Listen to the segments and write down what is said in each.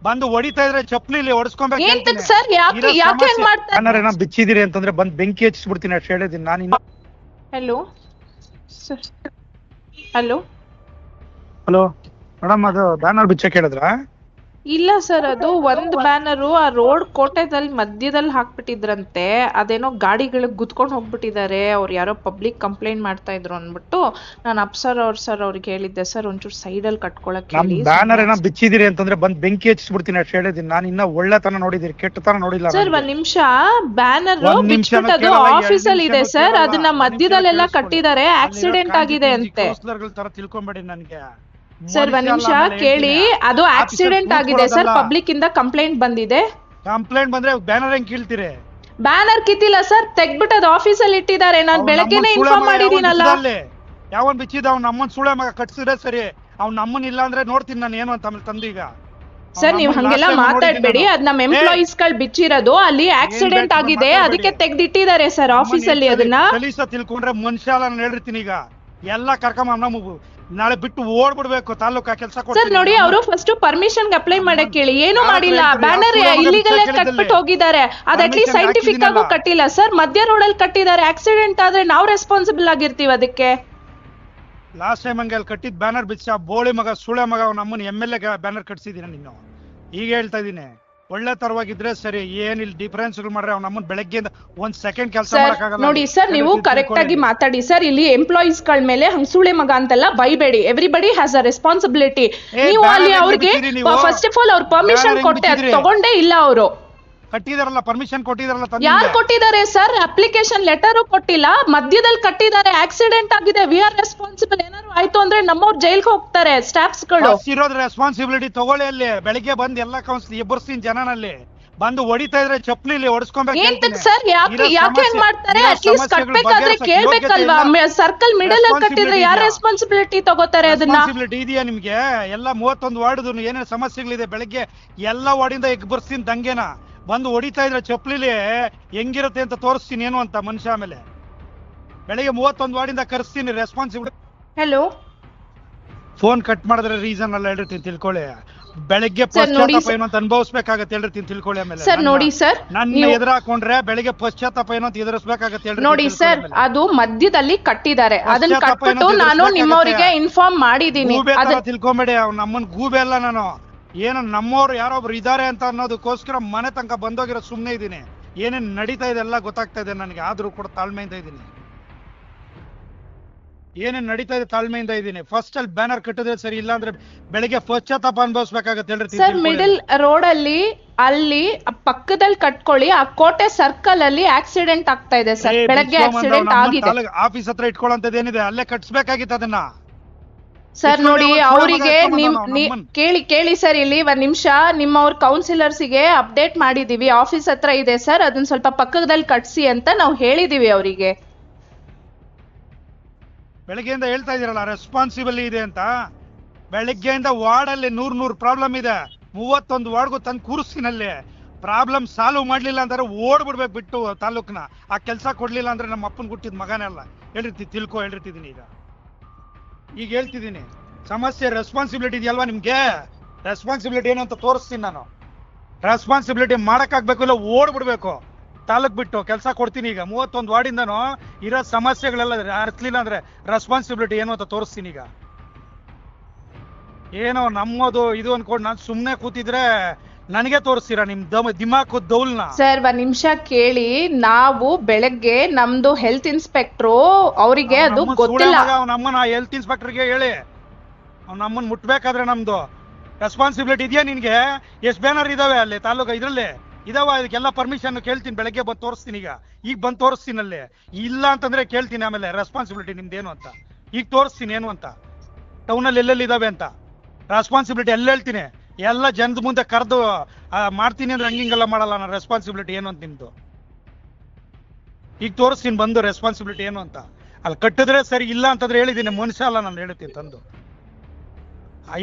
ಬಂದು ಹೊಡಿತಾ ಇದ್ರೆ ಚಪ್ಪಲಿ ಹೊಡ್ಸ್ಕೊಬೇಕು ಸರ್ ಯಾಕೆ ಮಾಡ್ತಾರೆ ಬಿಚ್ಚಿದಿರಿ ಅಂತಂದ್ರೆ ಬಂದ್ ಬೆಂಕಿ ಹಚ್ಚಿಸ್ಬಿಡ್ತೀನಿ ಅಷ್ಟು ಹೇಳಿದೀನಿ ನಾನು. Hello sir. ಹಲೋ ಮೇಡಮ್, ಅದು ಬ್ಯಾನರ್ ಬಿಚ್ಚಕ್ಕೆ ಹೇಳಿದ್ರಾ? ಇಲ್ಲ ಸರ್, ಅದು ಒಂದ್ ಬ್ಯಾನರು ಆ ರೋಡ್ ಕೋಟೆದಲ್ಲಿ ಮಧ್ಯದಲ್ಲಿ ಹಾಕ್ಬಿಟ್ಟಿದ್ರಂತೆ. ಅದೇನೋ ಗಾಡಿಗಳಿಗೆ ಗುದ್ಕೊಂಡು ಹೋಗ್ಬಿಟ್ಟಿದ್ದಾರೆ, ಅವ್ರು ಯಾರೋ ಪಬ್ಲಿಕ್ ಕಂಪ್ಲೇಂಟ್ ಮಾಡ್ತಾ ಇದ್ರು ಅಂದ್ಬಿಟ್ಟು ನಾನು ಅಪ್ಸರ್ ಅವ್ರಿಗೆ ಹೇಳಿದ್ದೆ ಸರ್ ಒಂಚೂರು ಸೈಡಲ್ಲಿ ಕಟ್ಕೊಳಕ್ ಹೇಳಿ. ಬ್ಯಾನರ್ ಏನೋ ಬಿಚ್ಚಿದಿರಿ ಅಂತಂದ್ರೆ ಬಂದ್ ಬೆಂಕಿ ಹಚ್ಚಿಸ್ಬಿಡ್ತೀನಿ ಅಷ್ಟು ಹೇಳಿದೀನಿ ನಾನು. ಇನ್ನ ಒಳ್ಳೆತನ ನೋಡಿದಿರಿ, ಕೆಟ್ಟತನ ನೋಡಿಲ್ಲ ಸರ್. ಒಂದ್ ನಿಮಿಷ, ಬ್ಯಾನರ್ ಬಿಚ್ಬಿಟ್ಟದು ಆಫೀಸಲ್ಲಿ ಇದೆ ಸರ್, ಅದನ್ನ ಮಧ್ಯದಲ್ಲೆಲ್ಲ ಕಟ್ಟಿದ್ದಾರೆ, ಆಕ್ಸಿಡೆಂಟ್ ಆಗಿದೆ ಅಂತೆ. ತಿಳ್ಕೊಂಬೇಡಿ ನನಗೆ ಸರ್. ಒಂದ್ ನಿಮಿಷ ಕೇಳಿ, ಅದು ಆಕ್ಸಿಡೆಂಟ್ ಆಗಿದೆ ಸರ್, ಪಬ್ಲಿಕ್ ಇಂದ ಕಂಪ್ಲೇಂಟ್ ಬಂದಿದೆ. ಕಂಪ್ಲೇಂಟ್ ಬಂದ್ರೆ ಬ್ಯಾನರ್ ಹೆಂಗ್ ಕೀಳ್ತೀರಿ? ಬ್ಯಾನರ್ ಕಿತ್ತಿಲ್ಲ ಸರ್, ತೆಗ್ಬಿಟ್ಟು ಅದು ಆಫೀಸಲ್ಲಿ ಇಟ್ಟಿದ್ದಾರೆ. ನಾನು ಬೆಳಗ್ಗೆನೆ ಇನ್ಫಾರ್ಮ್ ಮಾಡಿದೀನಲ್ಲ. ಯಾವನ್ ಬಿಚ್ಚಿದ ಅವ್ನ ನಮ್ಮನ್ ಸುಳೆ ಮಗ ಕಟ್ಸಿದ್ರೆ ಸರಿ, ಅವ್ನ ನಮ್ಮನ್ ಇಲ್ಲ ಅಂದ್ರೆ ನೋಡ್ತೀನಿ ನಾನು ಏನು ಅಂತ ಆಮೇಲೆ ತಂದೀಗ. ಸರ್ ನೀವು ಹಂಗೆಲ್ಲ ಮಾತಾಡ್ಬೇಡಿ, ಅದ್ ನಮ್ಮ ಎಂಪ್ಲಾಯೀಸ್ ಗಳು ಬಿಚ್ಚಿರೋದು, ಅಲ್ಲಿ ಆಕ್ಸಿಡೆಂಟ್ ಆಗಿದೆ, ಅದಕ್ಕೆ ತೆಗ್ದಿಟ್ಟಿದ್ದಾರೆ ಸರ್ ಆಫೀಸಲ್ಲಿ. ಅದನ್ನ ತಿಳ್ಕೊಂಡ್ರೆ ಮನುಷ್ಯ ನಾನು ಹೇಳಿರ್ತೀನಿ. ಈಗ ಎಲ್ಲ ಕರ್ಕೊಂಬ ನಾಳೆ ಬಿಟ್ಟು ಓಡ್ಬಿಡ್ಬೇಕು ತಾಲೂಕಾ ಕೆಲಸ. ಸರ್ ನೋಡಿ, ಅವರು ಫಸ್ಟ್ ಪರ್ಮಿಷನ್ ಅಪ್ಲೈ ಮಾಡಕ್ ಹೇಳಿ, ಏನು ಮಾಡಿಲ್ಲ. ಬ್ಯಾನರ್ ಇಲ್ಲಿಗಲ್ ಕಟ್ಬಿಟ್ಟು ಹೋಗಿದ್ದಾರೆ, ಅದ್ ಅಟ್ಲೀಸ್ಟ್ ಸೈಂಟಿಫಿಕ್ ಆಗು ಕಟ್ಟಿಲ್ಲ ಸರ್. ಮಧ್ಯ ರೋಡ್ ಅಲ್ಲಿ ಕಟ್ಟಿದ್ದಾರೆ, ಆಕ್ಸಿಡೆಂಟ್ ಆದ್ರೆ ನಾವು ರೆಸ್ಪಾನ್ಸಿಬಲ್ ಆಗಿರ್ತೀವಿ ಅದಕ್ಕೆ. ಲಾಸ್ಟ್ ಟೈಮ್ ಹಂಗೆ ಅಲ್ಲಿ ಕಟ್ಟಿದ್ ಬ್ಯಾನರ್ ಬಿಚ್ಚ ಬೋಳಿ ಮಗ ಸುಳೆ ಮಗ ನಮ್ಮನ್ನ MLA ಬ್ಯಾನರ್ ಕಟ್ಸಿದೀನಿ ನೀನು. ಈಗ ಹೇಳ್ತಾ ಇದೀನಿ, ಒಳ್ಳೆ ತರವಾಗಿದ್ರೆ ಸರಿ, ಏನಿಲ್ಲ ಡಿಫರೆನ್ಸ್ ಮಾಡ್ರೆ ಅವ್ನ ನಮ್ಮನ್ನ ಬೆಳಗ್ಗೆಯಿಂದ ಒಂದ್ ಸೆಕೆಂಡ್ ಕೆಲಸ ಮಾಡಕ್ಕಾಗಲ್ಲ. ನೋಡಿ ಸರ್, ನೀವು ಕರೆಕ್ಟ್ ಆಗಿ ಮಾತಾಡಿ ಸರ್. ಇಲ್ಲಿ ಎಂಪ್ಲಾಯೀಸ್ ಗಳ ಮೇಲೆ ಹಂಗ್ ಸುಳೆ ಮಗ ಅಂತೆಲ್ಲ ಬೈಬೇಡಿ. Everybody has a responsibility. ನೀವು ಅಲ್ಲಿ ಅವ್ರಿಗೆ ಫಸ್ಟ್ ಆಫ್ ಆಲ್ ಅವ್ರ ಪರ್ಮಿಷನ್ ಕೊಟ್ಟೆ, ಅದು ತಗೊಂಡೇ ಇಲ್ಲ ಅವರು. ಕಟ್ಟಿದಾರಲ್ಲ, ಪರ್ಮಿಷನ್ ಕೊಟ್ಟಿದಾರಲ್ಲ. ಯಾರು ಕೊಟ್ಟಿದ್ದಾರೆ ಸರ್? ಅಪ್ಲಿಕೇಶನ್ ಲೆಟರ್ ಕೊಟ್ಟಿಲ್ಲ, ಮಧ್ಯದಲ್ಲಿ ಕಟ್ಟಿದ್ದಾರೆ, ಆಕ್ಸಿಡೆಂಟ್ ಆಗಿದೆ, ವಿ ಆರ್ ರೆಸ್ಪಾನ್ಸಿಬಲ್. ಏನಾದ್ರು ಆಯ್ತು ಅಂದ್ರೆ ನಮ್ಮವ್ರು ಜೈಲ್ಗೆ ಹೋಗ್ತಾರೆ ಸ್ಟಾಫ್ಸ್ ಗಳು. ಇರೋದ್ ರೆಸ್ಪಾನ್ಸಿಬಿಲಿಟಿ ತಗೊಳ್ಳಿ. ಅಲ್ಲಿ ಬೆಳಿಗ್ಗೆ ಬಂದ್ ಎಲ್ಲ ಕೌನ್ಸಿಲ್ ಎಬ್ಬರ್ಸ್ತೀನಿ ಜನನಲ್ಲಿ, ಬಂದು ಹೊಡಿತಾ ಇದ್ರೆ ಚಪ್ಪಲಿ ಹೊಡ್ಸ್ಕೊಬೇಕು ಸರ್. ಯಾಕೆ ಮಾಡ್ತಾರೆ? ಅಟ್ಲೀಸ್ಟ್ ಕಟ್ಬೇಕಾದ್ರೆ ಕೇಳ್ಬೇಕಲ್ವಾ? ಸರ್ಕಲ್ ಮಿಡಲ್ ಅಲ್ಲಿ ಕಟ್ಟಿದ್ರೆ ಯಾರು ರೆಸ್ಪಾನ್ಸಿಬಿಲಿಟಿ ತಗೋತಾರೆ? ಅದನ್ನ ಇದೆಯಾ ನಿಮ್ಗೆ? ಎಲ್ಲ 31 ವಾರ್ಡ್ ಏನೇನು ಸಮಸ್ಯೆಗಳಿದೆ, ಬೆಳಗ್ಗೆ ಎಲ್ಲ ವಾರ್ಡಿಂದ ಎಬ್ಬರ್ಸ್ತೀನಿ ದಂಗೆನ. ಬಂದು ಹೊಡಿತಾ ಇದ್ರೆ ಚಪ್ಪಲಿ ಹೆಂಗಿರುತ್ತೆ ಅಂತ ತೋರಿಸ್ತೀನಿ ಏನು ಅಂತ ಮನುಷ್ಯ. ಆಮೇಲೆ ಬೆಳಿಗ್ಗೆ 31 ವಾರ್ಡಿಂದ ಕರೆಸ್ತೀನಿ ರೆಸ್ಪಾನ್ಸಿಬಿಲಿಟಿ. ಹಲೋ, ಫೋನ್ ಕಟ್ ಮಾಡಿದ್ರೆ ರೀಸನ್ ಅಲ್ಲ ಹೇಳಿರ್ತೀನಿ ತಿಳ್ಕೊಳ್ಳಿ. ಬೆಳಗ್ಗೆ ಪಶ್ಚಾತ್ತಾಪ ಏನು ಅಂತ ಅನುಭವಿಸ್ಬೇಕಾಗತ್ತೆ ಹೇಳಿರ್ತೀನಿ ತಿಳ್ಕೊಳ್ಳಿ. ಆಮೇಲೆ ಸರ್ ನೋಡಿ ಸರ್, ನನ್ನ ಎದುರಾಕೊಂಡ್ರೆ ಬೆಳಿಗ್ಗೆ ಪಶ್ಚಾತ್ತಾಪ ಏನು ಅಂತ ಎದುರಿಸ್ಬೇಕಾಗತ್ತೆ ಹೇಳಿ. ನೋಡಿ ಸರ್, ಅದು ಮಧ್ಯದಲ್ಲಿ ಕಟ್ಟಿದ್ದಾರೆ, ಅದನ್ನ ಕಟ್ಬಿಟ್ಟು ನಾನು ನಿಮ್ಮವರಿಗೆ ಇನ್ಫಾರ್ಮ್ ಮಾಡಿದೀನಿ. ತಿಳ್ಕೊಂಬೇಡಿ, ಅವ್ನು ನಮ್ಮನ್ ಗೂಬೆ ಅಲ್ಲ ನಾನು. ಏನು ನಮ್ಮವ್ರು ಯಾರೊಬ್ರು ಇದಾರೆ ಅಂತ ಅನ್ನೋದಕ್ಕೋಸ್ಕರ ಮನೆ ತನಕ ಬಂದೋಗಿರೋ ಸುಮ್ನೆ ಇದೀನಿ. ಏನೇನ್ ನಡೀತಾ ಇದೆ ಎಲ್ಲ ಗೊತ್ತಾಗ್ತಾ ಇದೆ ನನಗೆ, ಆದ್ರೂ ಕೂಡ ತಾಳ್ಮೆಯಿಂದ ಇದೀನಿ. ಏನೇನ್ ನಡೀತಾ ಇದೆ ತಾಳ್ಮೆಯಿಂದ ಇದೀನಿ. ಫಸ್ಟ್ ಅಲ್ಲಿ ಬ್ಯಾನರ್ ಕಟ್ಟಿದ್ರೆ ಸರಿ, ಇಲ್ಲ ಅಂದ್ರೆ ಬೆಳಿಗ್ಗೆ ಪಶ್ಚಾತ್ತಾಪ ಅನುಭವಿಸ್ಬೇಕಾಗತ್ತೆ ಹೇಳ್ರಿ ಸರ್. ಮಿಡಲ್ ರೋಡ್ ಅಲ್ಲಿ ಪಕ್ಕದಲ್ಲಿ ಕಟ್ಕೊಳ್ಳಿ. ಆ ಕೋಟೆ ಸರ್ಕಲ್ ಅಲ್ಲಿ ಆಕ್ಸಿಡೆಂಟ್ ಆಗ್ತಾ ಇದೆ ಸರ್, ಬೆಳಗ್ಗೆ ಆಕ್ಸಿಡೆಂಟ್ ಆಗಿದೆ. ಆಫೀಸ್ ಹತ್ರ ಇಟ್ಕೊಳ್ಳೋಂಥದ್ದು ಏನಿದೆ ಅಲ್ಲೇ ಕಟ್ಸ್ಬೇಕಾಗಿತ್ತು ಅದನ್ನ ಸರ್. ನೋಡಿ, ಅವರಿಗೆ ಕೇಳಿ ಸರ್, ಇಲ್ಲಿ ಒಂದ್ ನಿಮಿಷ, ನಿಮ್ಮವ್ರ ಕೌನ್ಸಿಲರ್ಸ್ಗೆ ಅಪ್ಡೇಟ್ ಮಾಡಿದೀವಿ, ಆಫೀಸ್ ಹತ್ರ ಇದೆ ಸರ್, ಅದನ್ನ ಸ್ವಲ್ಪ ಪಕ್ಕದಲ್ಲಿ ಕಟ್ಸಿ ಅಂತ ನಾವು ಹೇಳಿದೀವಿ ಅವರಿಗೆ. ಬೆಳಗ್ಗೆಯಿಂದ ಹೇಳ್ತಾ ಇದೀರಲ್ಲ ರೆಸ್ಪಾನ್ಸಿಬಲ್ ಇದೆ ಅಂತ. ಬೆಳಗ್ಗೆಯಿಂದ ವಾರ್ಡ್ ಅಲ್ಲಿ 100 ಪ್ರಾಬ್ಲಮ್ ಇದೆ. 31 ವಾರ್ಡ್ಗೂ ತಂದು ಕೂರಿಸ್ತೀನಲ್ಲಿ. ಪ್ರಾಬ್ಲಮ್ ಸಾಲ್ವ್ ಮಾಡ್ಲಿಲ್ಲ ಅಂದ್ರೆ ಓಡ್ಬಿಡ್ಬೇಕು ಬಿಟ್ಟು ತಾಲೂಕ್ನ. ಆ ಕೆಲಸ ಕೊಡ್ಲಿಲ್ಲ ಅಂದ್ರೆ ನಮ್ಮ ಅಪ್ಪನ್ ಹುಟ್ಟಿದ ಮಗನೆಲ್ಲ ಹೇಳಿರ್ತಿದ್ದೀನಿ. ಈಗ ಹೇಳ್ತಿದ್ದೀನಿ, ಸಮಸ್ಯೆ ರೆಸ್ಪಾನ್ಸಿಬಿಲಿಟಿ ಇದೆಯಲ್ವಾ ನಿಮ್ಗೆ? ರೆಸ್ಪಾನ್ಸಿಬಿಲಿಟಿ ಏನು ಅಂತ ತೋರಿಸ್ತೀನಿ ನಾನು. ರೆಸ್ಪಾನ್ಸಿಬಿಲಿಟಿ ಮಾಡಕ್ಕಾಗ್ಬೇಕು, ಇಲ್ಲ ಓಡ್ಬಿಡ್ಬೇಕು ತಾಲೂಕ್ ಬಿಟ್ಟು. ಕೆಲಸ ಕೊಡ್ತೀನಿ. ಈಗ 31 ವಾರ್ಡಿಂದನೂ ಇರೋ ಸಮಸ್ಯೆಗಳೆಲ್ಲ ಅರ್ಥಲಿಲ್ಲ ಅಂದ್ರೆ ರೆಸ್ಪಾನ್ಸಿಬಿಲಿಟಿ ಏನು ಅಂತ ತೋರಿಸ್ತೀನಿ. ಈಗ ಏನೋ ನಮ್ಮದು ಇದು ಅನ್ಕೊಂಡು ನಾನು ಸುಮ್ನೆ ಕೂತಿದ್ರೆ ನನಗೆ ತೋರಿಸ್ತೀರಾ ನಿಮ್ ದಿಮಾಕು ದೌಲ್ನ? ಸರ್ ಒಂದ್ ನಿಮಿಷ ಕೇಳಿ, ನಾವು ಬೆಳಗ್ಗೆ ನಮ್ದು ಹೆಲ್ತ್ ಇನ್ಸ್ಪೆಕ್ಟ್ರು ಅವರಿಗೆ ಅದು ಗೊತ್ತಿಲ್ಲ. ನಮ್ಮನ್ನ ಹೆಲ್ತ್ ಇನ್ಸ್ಪೆಕ್ಟರ್ಗೆ ಹೇಳಿ, ಅವ್ನು ನಮ್ಮನ್ನ ಮುಟ್ಬೇಕಾದ್ರೆ ನಮ್ದು ರೆಸ್ಪಾನ್ಸಿಬಿಲಿಟಿ ಇದೆಯಾ ನಿನ್ಗೆ? ಎಷ್ಟು ಬ್ಯಾನರ್ ಇದಾವೆ ಅಲ್ಲಿ ತಾಲೂಕು ಇದ್ರಲ್ಲಿ ಇದಾವ? ಇದಕ್ಕೆಲ್ಲ ಪರ್ಮಿಷನ್ ಕೇಳ್ತೀನಿ, ಬೆಳಗ್ಗೆ ಬಂದು ತೋರಿಸ್ತೀನಿ. ಈಗ ಬಂದು ತೋರಿಸ್ತೀನಿ. ಅಲ್ಲಿ ಇಲ್ಲ ಅಂತಂದ್ರೆ ಕೇಳ್ತೀನಿ ಆಮೇಲೆ ರೆಸ್ಪಾನ್ಸಿಬಿಲಿಟಿ ನಿಮ್ದೇನು ಅಂತ. ಈಗ ತೋರಿಸ್ತೀನಿ ಏನು ಅಂತ, ಟೌನಲ್ಲಿ ಎಲ್ಲೆಲ್ಲಿ ಇದಾವೆ ಅಂತ ರೆಸ್ಪಾನ್ಸಿಬಿಲಿಟಿ ಎಲ್ಲ ಹೇಳ್ತೀನಿ. ಎಲ್ಲ ಜನದ ಮುಂದೆ ಕರೆದು ಮಾಡ್ತೀನಿ ಅಂದ್ರೆ ಹಂಗಿಂಗೆಲ್ಲ ಮಾಡಲ್ಲ ನಾನು. ರೆಸ್ಪಾನ್ಸಿಬಿಲಿಟಿ ಏನು ಅಂತ ನಿಮ್ದು ಈಗ ತೋರಿಸ್ತೀನಿ ಬಂದು, ರೆಸ್ಪಾನ್ಸಿಬಿಲಿಟಿ ಏನು ಅಂತ. ಅಲ್ಲಿ ಕಟ್ಟಿದ್ರೆ ಸರಿ, ಇಲ್ಲ ಅಂತಂದ್ರೆ ಹೇಳಿದ್ದೀನಿ, ಮನುಷ್ಯ ಅಲ್ಲ ನಾನು ಹೇಳ್ತೀನಿ ತಂದು.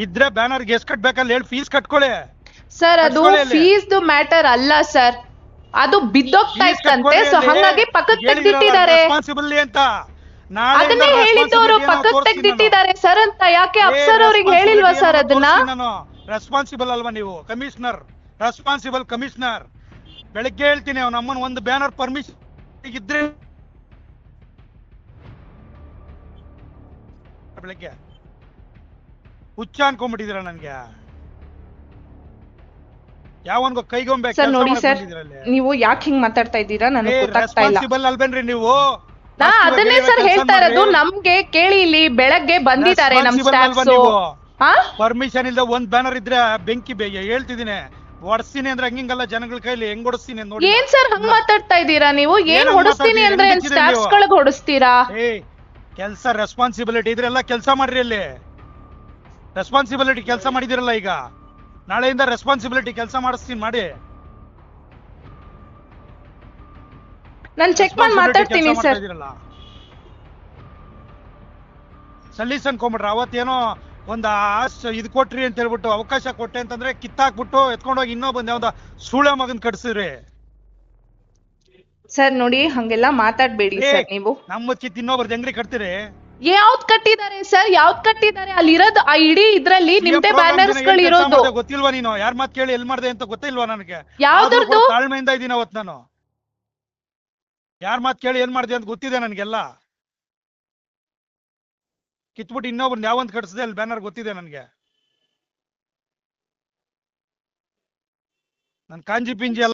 ಇದ್ರೆ ಬ್ಯಾನರ್ಗೆ ಎಷ್ಟು ಕಟ್ಬೇಕಲ್ಲ ಹೇಳಿ, ಫೀಸ್ ಕಟ್ಕೊಳ್ಳಿ ಸರ್. ಅದು ಫೀಸ್ ಮ್ಯಾಟರ್ ಅಲ್ಲ ಸರ್, ಅದು ಬಿದ್ದೋಗ್ತಾ ಇತ್ತಂತೆ, ಸೊ ಹಾಗಾಗಿ ಪಕ್ಕಕ್ಕೆ ತೆಗ್ದಿಟ್ಟಿದ್ದಾರೆ. ರೆಸ್ಪಾನ್ಸಿಬಲ್ ಅಂತ ಅದನ್ನೇ ಹೇಳಿದ್ದವರು ಪಕ್ಕಕ್ಕೆ ತೆಗ್ದಿಟ್ಟಿದ್ದಾರೆ ಸರ್ ಅಂತ. ಯಾಕೆ ಅಪ್ಸರ್ ಅವ್ರಿಗೆ ಹೇಳಿಲ್ವಾ ಸರ್ ಅದನ್ನ? ರೆಸ್ಪಾನ್ಸಿಬಲ್ ಅಲ್ವಾ ನೀವು? Commissioner, responsible commissioner. ಬೆಳಗ್ಗೆ ಹೇಳ್ತೀನಿ ಅವ್ನ ಅಮ್ಮನ ಒಂದು ಬ್ಯಾನರ್ ಪರ್ಮಿಷನ್ ಇದ್ರೆ ಬೆಳಗ್ಗೆ ಹುಚ್ಚ ಅನ್ಕೊಂಡ್ಬಿಟ್ಟಿದ್ದೀರ ನನ್ಗೆ. ಯಾವನ್ಗೋ ಕೈಗೊಂಬೆ ಸರ್ ನೋಡಿ ಸರ್, ನೀವು ಯಾಕೆ ಹಿಂಗ್ ಮಾತಾಡ್ತಾ ಇದ್ದೀರಾ ನನಗೆ ಗೊತ್ತಾಗ್ತಾ ಇಲ್ಲ. ರೆಸ್ಪಾನ್ಸಿಬಲ್ ಅಲ್ವೇನ್ರಿ ನೀವು? ನಾ ಅದನ್ನೇ ಸರ್ ಹೇಳ್ತಾ ಇರೋದು. ನಮ್ಗೆ ಕೇಳಿ, ಇಲ್ಲಿ ಬೆಳಗ್ಗೆ ಬಂದಿದ್ದಾರೆ ನಮ್ ಸ್ಟಾಫ್ಸ್. ಪರ್ಮಿಷನ್ ಇಲ್ದ ಒಂದ್ ಬ್ಯಾನರ್ ಇದ್ರೆ ಬೆಂಕಿ ಹೇಳ್ತಿದ್ದೀನಿ, ಹೊಡ್ಸ್ತೀನಿ ಅಂದ್ರೆ ಹಂಗಿಂಗಲ್ಲ, ಜನಗಳ ಕೈಲಿ ಹೆಂಗ್ ಹೊಡಿಸ್ತೀನಿ ನೋಡಿ. ಏನ್ ಸರ್ ಹಂಗ್ ಮಾತಾಡ್ತಾ ಇದ್ದೀರಾ ನೀವು? ಏನ್ ಹೊಡಿಸ್ತೀನಿ ಅಂದ್ರೆ ಸ್ಟಾಫ್ಸ್ ಗಳಿಗೆ ಹೊಡಿಸ್ತೀರಾ? ಕೆಲ್ಸ ರೆಸ್ಪಾನ್ಸಿಬಿಲಿಟಿ ಇದ್ರೆಲ್ಲ ಕೆಲ್ಸ ಮಾಡ್ರಿ. ಅಲ್ಲಿ ರೆಸ್ಪಾನ್ಸಿಬಿಲಿಟಿ ಕೆಲಸ ಮಾಡಿದಿರಲ್ಲ, ಈಗ ನಾಳೆಯಿಂದ ರೆಸ್ಪಾನ್ಸಿಬಿಲಿಟಿ ಕೆಲಸ ಮಾಡಿಸ್ತೀನಿ ಮಾಡಿ. ನಾನು ಚೆಕ್ ಮಾಡಿ ಮಾತಾಡ್ತೀನಿ ಸರ್. ಸಲೀಸ್ ಅನ್ಕೊಂಬಿಟ್ರ ಅವತ್ತೇನೋ ಒಂದ್ ಇದು ಕೊಟ್ರಿ ಅಂತ ಹೇಳ್ಬಿಟ್ಟು, ಅವಕಾಶ ಕೊಟ್ಟೆ ಅಂತಂದ್ರೆ ಕಿತ್ತಾಕ್ಬಿಟ್ಟು ಎತ್ಕೊಂಡೋಗಿ ಇನ್ನೊಬ್ಬಂದ್ ಯಾವ್ದ ಸೂಳೆ ಮಗನ್ ಕಟ್ಸಿದ್ರಿ. ಸರ್ ನೋಡಿ, ಹಂಗೆಲ್ಲ ಮಾತಾಡ್ಬೇಡಿ ಸರ್ ನೀವು. ನಮ್ಮ ಕಿತ್ ಇನ್ನೊಬ್ರದ್ದು ಹೆಂಗ್ರಿ ಕಟ್ತೀರಿ? ಯಾವ್ದ್ ಕಟ್ಟಿದ್ದಾರೆ ಸರ್? ಯಾವ್ದ್ ಕಟ್ಟಿದ್ದಾರೆ? ಅಲ್ಲಿರೋದು ಆ ಇಡೀ ಇದ್ರಲ್ಲಿ ನಿಮ್ದೇ ಬ್ಯಾನರ್ಸ್ ಗಳು ಇರೋದು. ಗೊತ್ತಿಲ್ವಾ ನೀನು? ಯಾರ್ ಮಾತ್ ಕೇಳಿ ಎಲ್ ಮಾಡ್ದೆ ಅಂತ ಗೊತ್ತಿಲ್ವಾ ನನಗೆ? ಯಾವ್ದ್ರದ್ದು? ತಾಳ್ಮೆಯಿಂದ ಇದೀನಿ ಅವತ್ ನಾನು. ಯಾರ್ ಮಾತ್ ಕೇಳಿ ಏನ್ ಮಾಡ್ದೆ ಅಂತ ಗೊತ್ತಿದೆ ನನ್ಗೆಲ್ಲ. ಕಿತ್ಬಿಟ್ಟು ಇನ್ನೊಬ್ರನ್ನ ಯಾವಂತ ಕಟ್ಸಿದೆ ಅಲ್ಲಿ ಬ್ಯಾನರ್ ಗೊತ್ತಿದೆ ನನ್ಗೆ. ನನ್ ಕಾಂಜಿ ಪಿಂಜಿ ಎಲ್ಲ